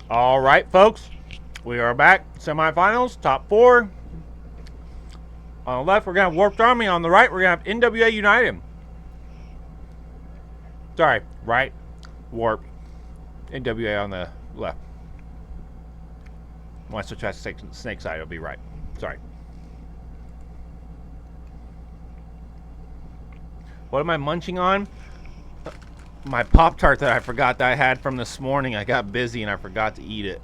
All right, folks, we are back. Semifinals, top four. On the left, we're gonna have Warped Army. On the right, we're gonna have NWA United. Sorry, right, Warp, NWA on the left. When I switch to snake side, it'll be right. Sorry. What am I munching on? My Pop Tart that I forgot that I had from this morning. I got busy and I forgot to eat it.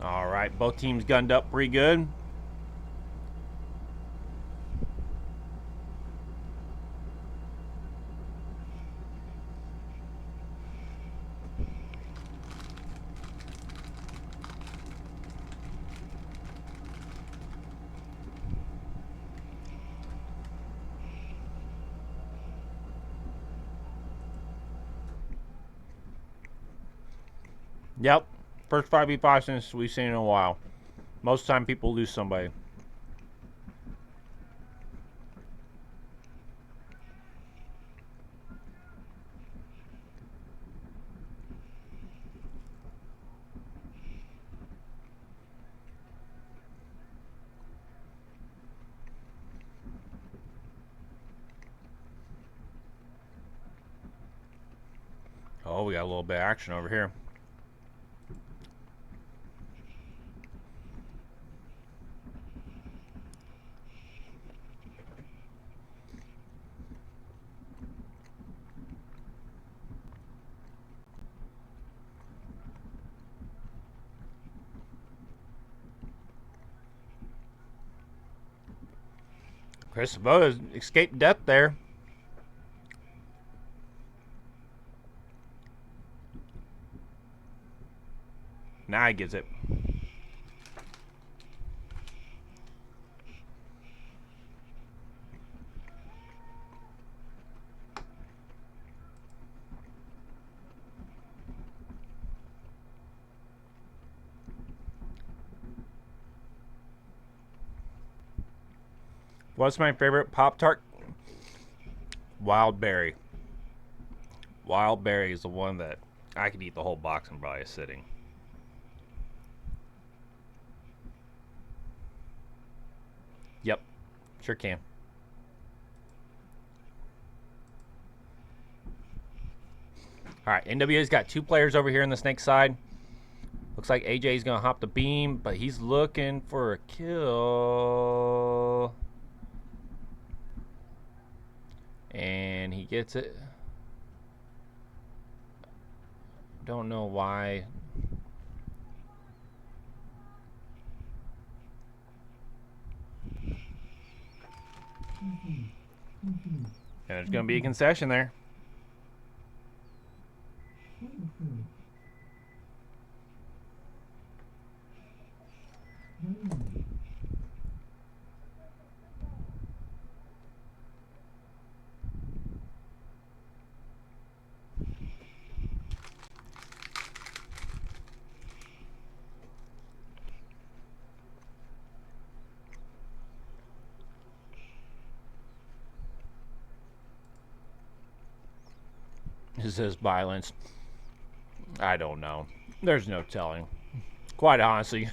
All right, both teams gunned up pretty good. Yep, first 5v5 since we've seen in a while. Most of the time, people lose somebody. Oh, we got a little bit of action over here. Chris Sabota escaped death there. Now he gets it. What's my favorite Pop-Tart? Wild Berry. Wild Berry is the one that I could eat the whole box in probably a sitting. Yep, sure can. All right, NWA's got two players over here on the snake side. Looks like AJ's going to hop the beam, but he's looking for a kill. And he gets it. Don't know why. And there's going to be a concession there. Is this violence? I don't know. There's no telling. Quite honestly.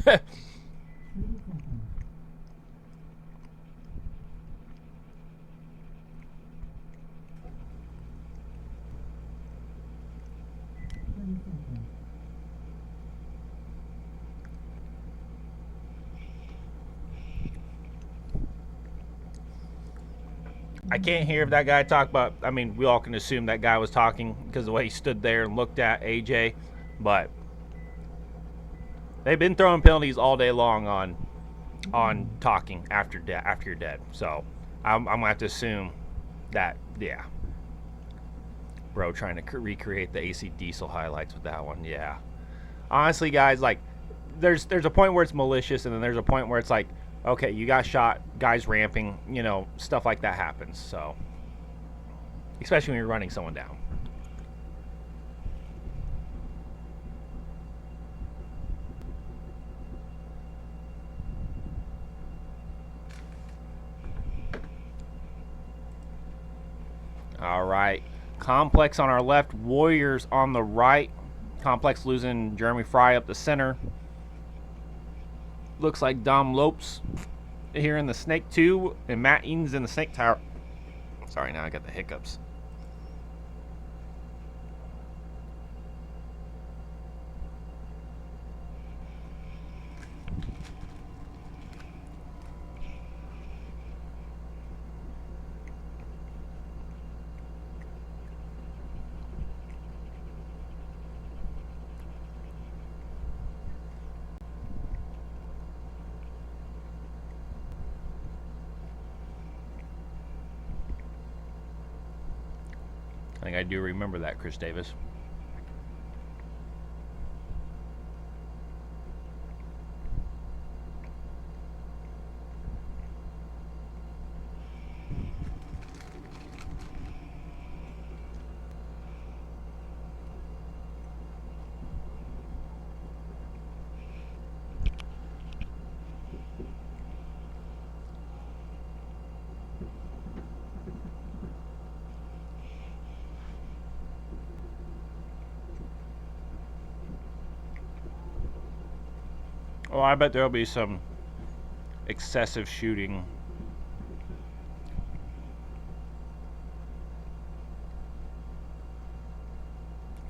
I can't hear if that guy talked about. I mean, we all can assume that guy was talking because of the way he stood there and looked at AJ. But they've been throwing penalties all day long on talking after you're dead. So I'm gonna have to assume that bro, trying to recreate the AC Diesel highlights with that one. Yeah, honestly, guys, like there's a point where it's malicious, and then there's a point where it's like, okay, you got shot, guys ramping, stuff like that happens. So, especially when you're running someone down. All right. Complex on our left, Warriors on the right. Complex losing Jeremy Fry up the center. Looks like Dom Lopes here in the Snake 2 and Matt Eaton's in the Snake Tower. Sorry, now I got the hiccups. I think I do remember that, Chris Davis. Oh, I bet there'll be some excessive shooting.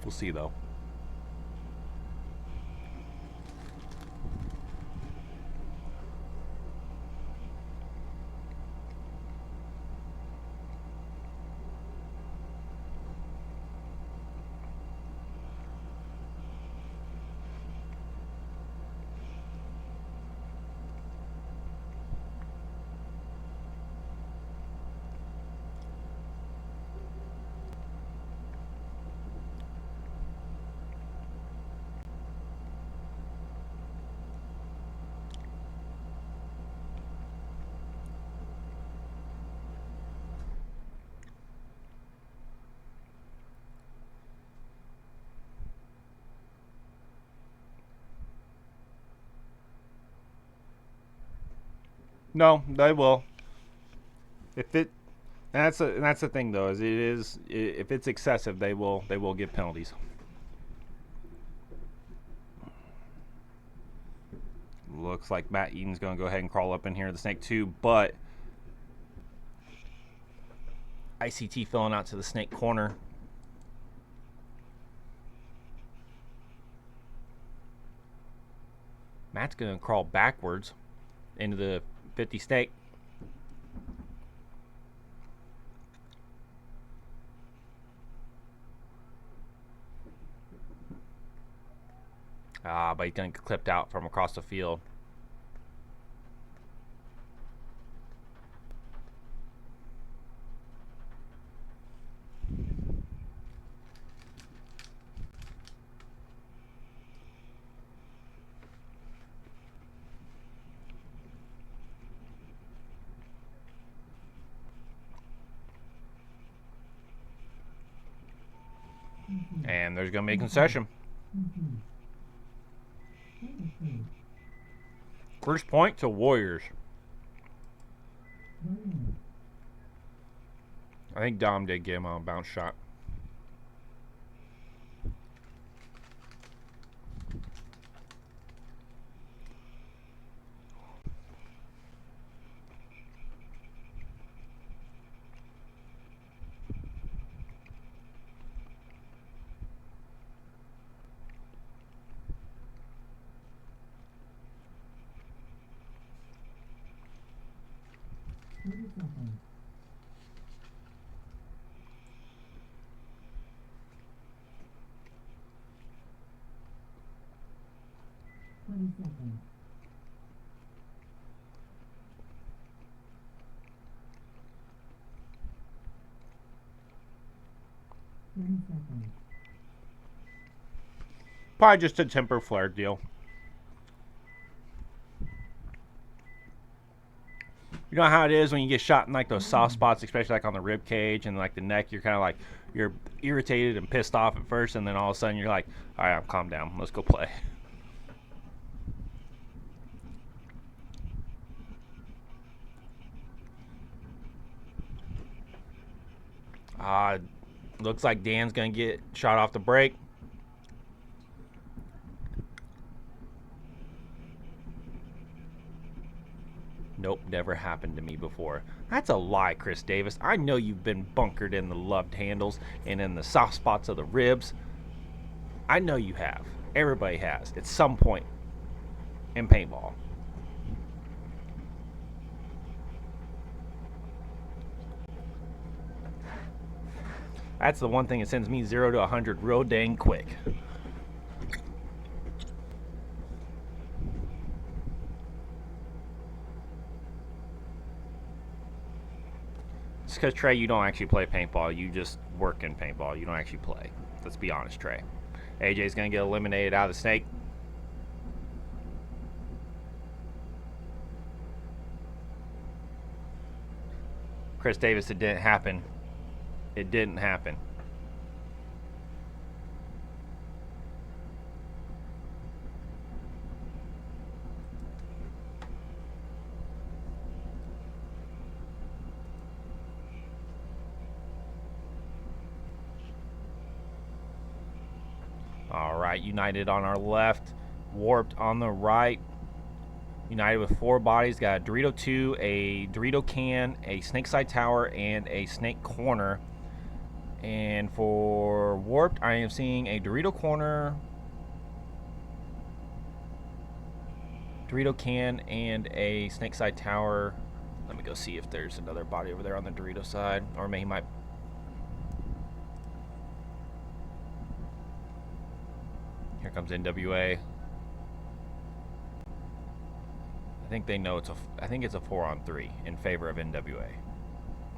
We'll see, though. No, they will. If it, and that's the thing though, is if it's excessive, they will give penalties. Looks like Matt Eaton's going to go ahead and crawl up in here, the Snake 2, but ICT filling out to the Snake corner. Matt's going to crawl backwards into the 50 Snake. But he's going to get clipped out from across the field. And there's going to be a concession. First point to Warriors. I think Dom did get him on a bounce shot. Probably just a temper flare deal. You know how it is when you get shot in like those soft spots, especially like on the rib cage and like the neck. You're kind of like you're irritated and pissed off at first, and then all of a sudden you're like, all right, calm down, let's go play. Looks like Dan's going to get shot off the break. Nope, never happened to me before. That's a lie, Chris Davis. I know you've been bunkered in the loved handles and in the soft spots of the ribs. I know you have. Everybody has at some point in paintball. That's the one thing that sends me 0 to 100 real dang quick. It's because, Trey, you don't actually play paintball. You just work in paintball. You don't actually play. Let's be honest, Trey. AJ's going to get eliminated out of the snake. Chris Davis, it didn't happen. It didn't happen. All right, United on our left, Warped on the right. United with 4 bodies. Got a Dorito 2, a Dorito can, a Snake Side Tower, and a Snake Corner. And for Warped, I am seeing a Dorito Corner, Dorito can, and a Snake Side Tower. Let me go see if there's another body over there on the Dorito side. Or maybe he might... Here comes NWA. I think they know it's a. I think it's a 4-on-3 in favor of NWA.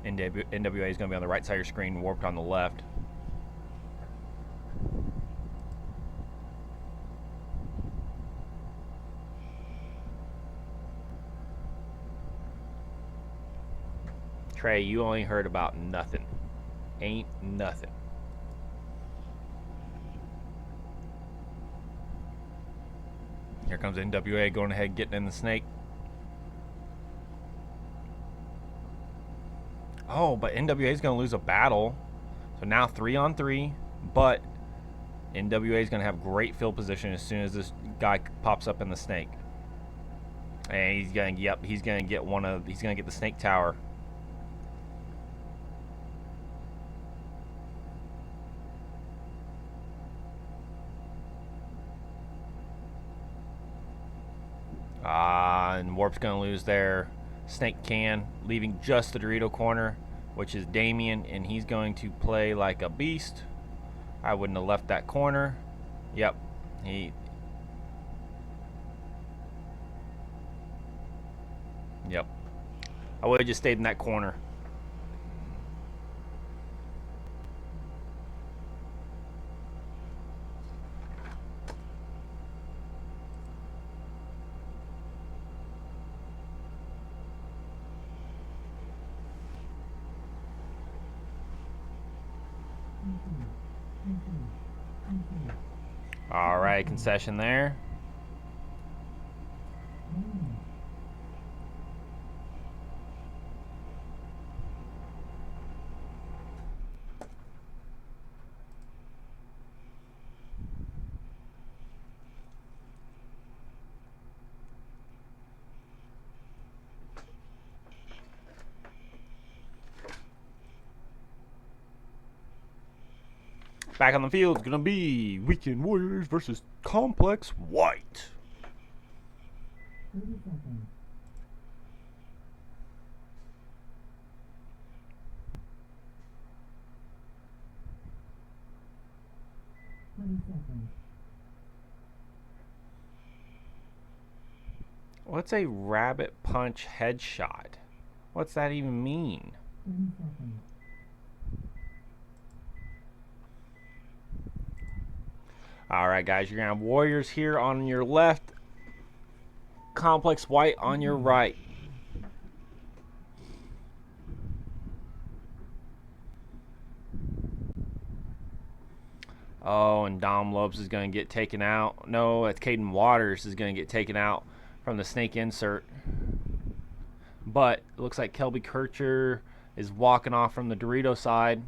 NWA is going to be on the right side of your screen, Warped on the left. Trey, you only heard about nothing. Ain't nothing. Here comes NWA going ahead, getting in the snake. Oh, but NWA is going to lose a battle. So now 3-on-3, but NWA is going to have great field position as soon as this guy pops up in the snake. And he's going to, yep, he's going to get he's going to get the snake tower. And Warp's going to lose their snake can, leaving just the Dorito corner, which is Damien, and he's going to play like a beast. I wouldn't have left that corner. Yep. Yep. I would have just stayed in that corner. All right, concession there. Back on the field is going to be Weekend Warriors versus Complex White. 30 seconds. 20 seconds. What's a rabbit punch headshot? What's that even mean? 10 seconds. All right, guys, you're going to have Warriors here on your left, Complex White on your right. Oh, and Dom Lopes is going to get taken out. No, that's Caden Waters is going to get taken out from the snake insert. But it looks like Kelby Kircher is walking off from the Dorito side.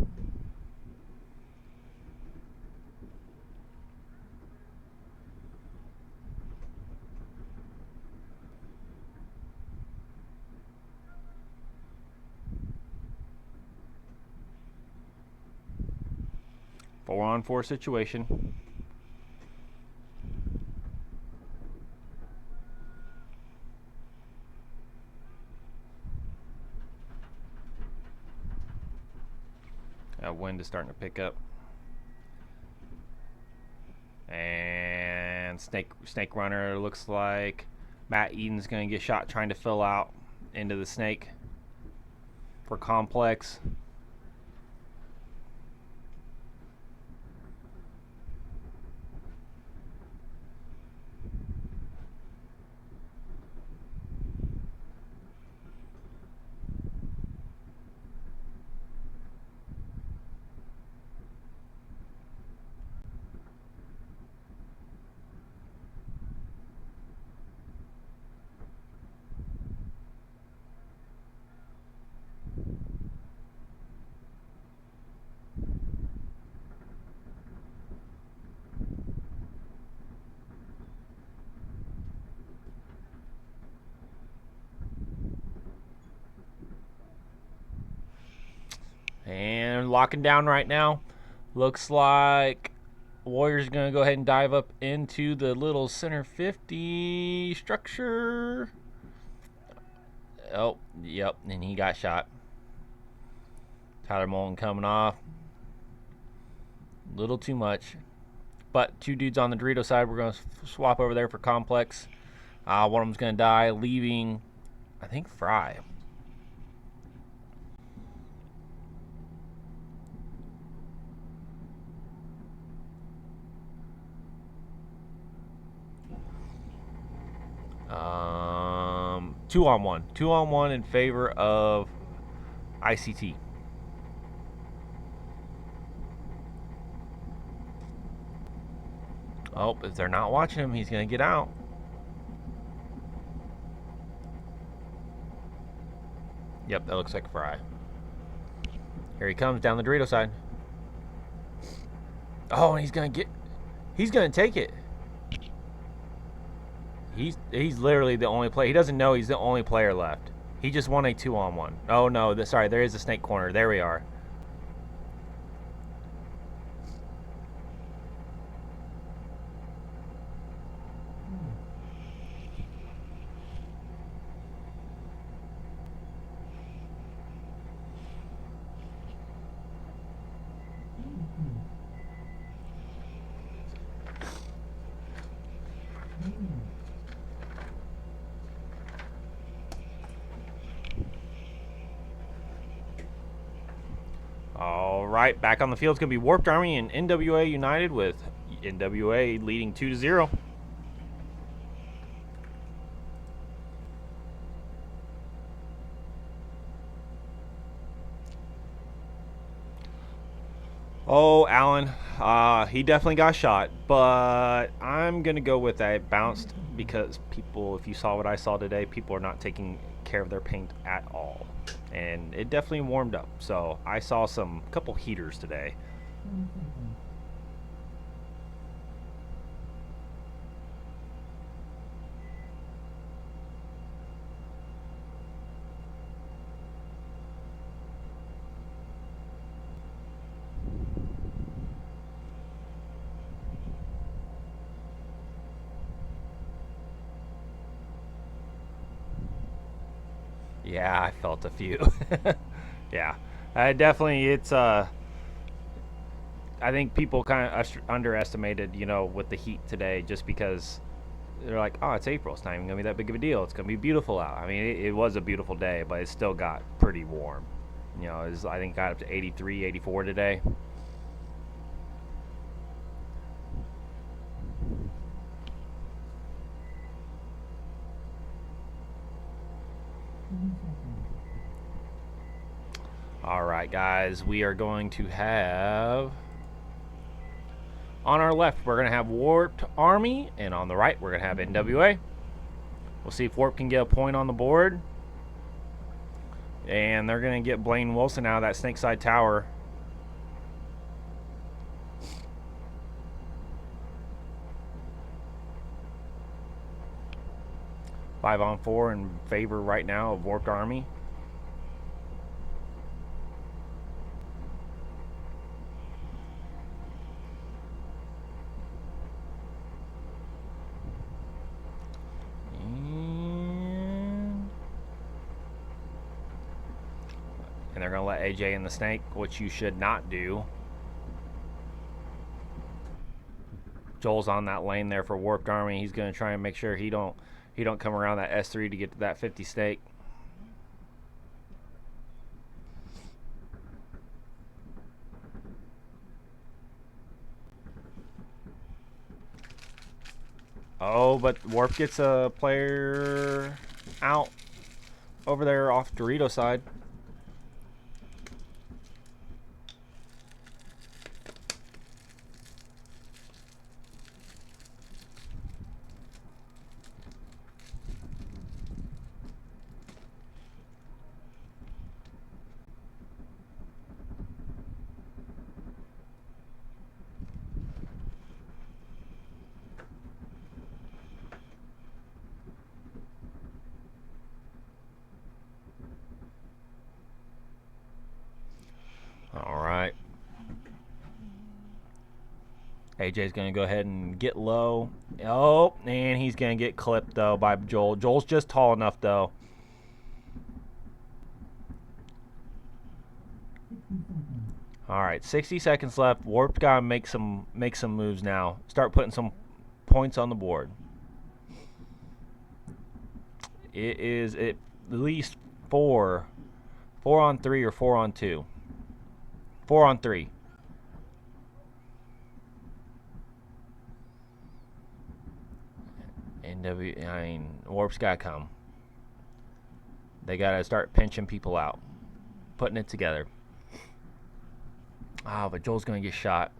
4-on-4 situation. That wind is starting to pick up. And snake runner looks like Matt Eden's going to get shot trying to fill out into the snake for complex. And locking down right now. Looks like Warrior's going to go ahead and dive up into the little center 50 structure. Oh, yep, and he got shot. Tyler Mullen coming off. Little too much. But two dudes on the Dorito side. We're going to swap over there for complex. One of them's going to die, leaving, I think, Fry. Two on one in favor of ICT. Oh, if they're not watching him, he's going to get out. Yep, that looks like Fry. Here he comes down the Dorito side. Oh, and he's going to take it. He's literally the only player. He doesn't know he's the only player left. He just won a 2-on-1. Oh, no. Sorry, there is a snake corner. There we are. All right, back on the field is going to be Warped Army and NWA United, with NWA leading 2-0. Oh, Allen, he definitely got shot, but I'm going to go with that bounced because people, if you saw what I saw today, people are not taking care of their paint at all. And it definitely warmed up. So I saw couple heaters today. Yeah, I felt a few. Yeah, definitely. I think people kind of underestimated, with the heat today, just because they're like, oh, it's April. It's not even gonna be that big of a deal. It's gonna be beautiful out. I mean, it was a beautiful day, but it still got pretty warm. I think got up to 83, 84 today. All right, guys, we are going to have, on our left, we're going to have Warped Army, and on the right, we're going to have NWA. We'll see if Warp can get a point on the board. And they're going to get Blaine Wilson out of that Snakeside Tower. Five on four in favor right now of Warped Army. they're going to let AJ in the snake, which you should not do. Joel's on that lane there for Warped Army. He's going to try and make sure he don't come around that S3 to get to that 50 snake. Oh, but Warp gets a player out over there off Dorito side. All right. AJ's going to go ahead and get low. Oh, and he's going to get clipped, though, by Joel. Joel's just tall enough, though. 60 seconds. All right, 60 seconds left. Warp's got to make some moves now. Start putting some points on the board. It is at least 4 on 3 or 4 on 2. 4 on 3. Warp's got to come. They got to start pinching people out. Putting it together. But Joel's going to get shot.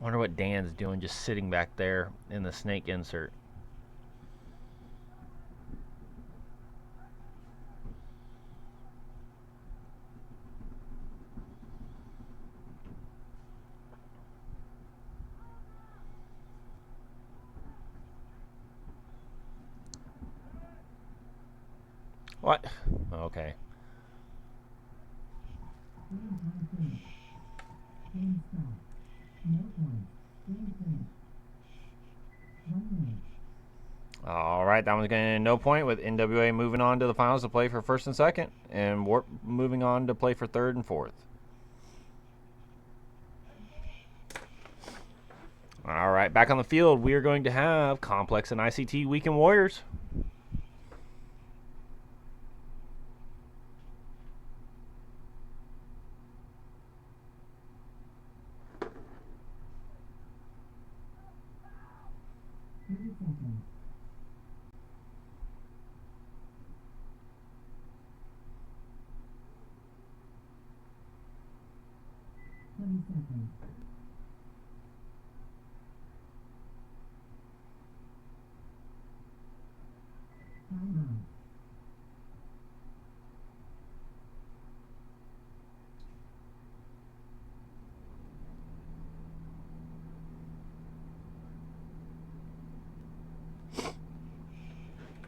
I wonder what Dan's doing just sitting back there in the snake insert. What? Okay. Game finished. Game stop. No points. Game finished. 1 minute. All right, that one's going to no point with NWA moving on to the finals to play for first and second, and Warp moving on to play for third and fourth. All right, back on the field, we are going to have Complex and ICT Weekend Warriors. Seconds. 20 seconds. Time out.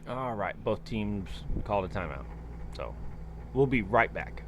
All right, both teams called a timeout. So we'll be right back.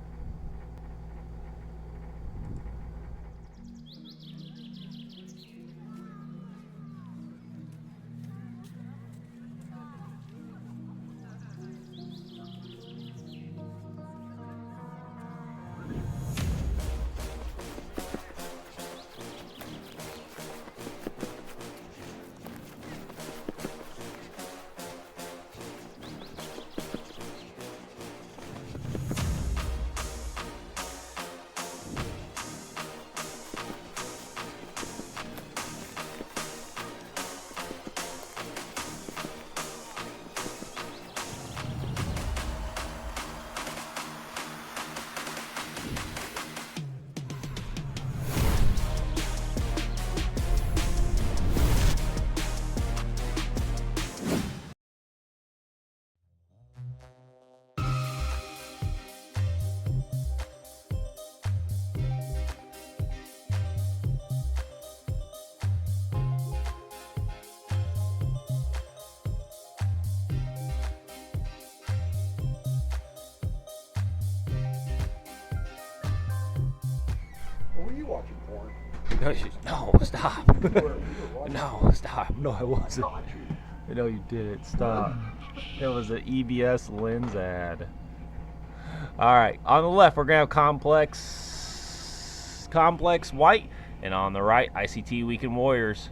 Were you watching porn? No, stop. No, stop. No, I wasn't. No, you didn't. Stop. It was an EBS lens ad. All right, on the left we're gonna have complex white, and on the right ICT Weekend Warriors.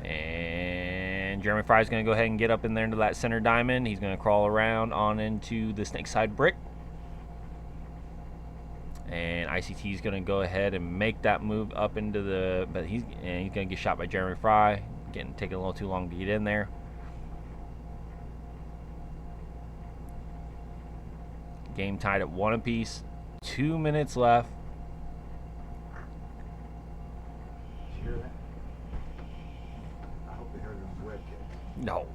And Jeremy Fry's gonna go ahead and get up in there into that center diamond. He's gonna crawl around on into the snake side brick. And ICT is gonna go ahead and make that move up into the, but he's gonna get shot by Jeremy Fry, taking a little too long to get in there. Game tied at 1 apiece. 2 minutes left. Did you hear that? I hope they heard it on the webcast. No.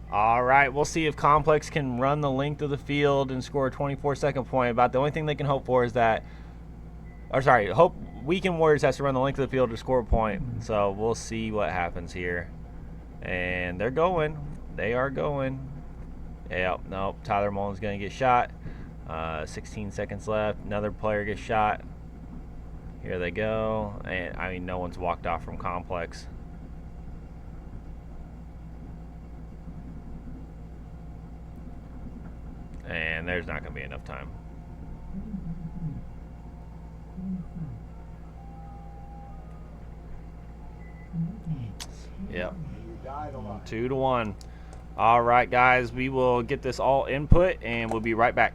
All right, we'll see if Complex can run the length of the field and score a 24-second point. About the only thing they can hope for is that, or sorry, hope Weekend Warriors has to run the length of the field to score a point. So we'll see what happens here. And they're going. They are going. Yep, nope. Tyler Mullen's going to get shot. 16 seconds left. Another player gets shot. Here they go. And I mean, no one's walked off from complex. And there's not going to be enough time. Yep. 2-1. All right, guys. We will get this all input, and we'll be right back.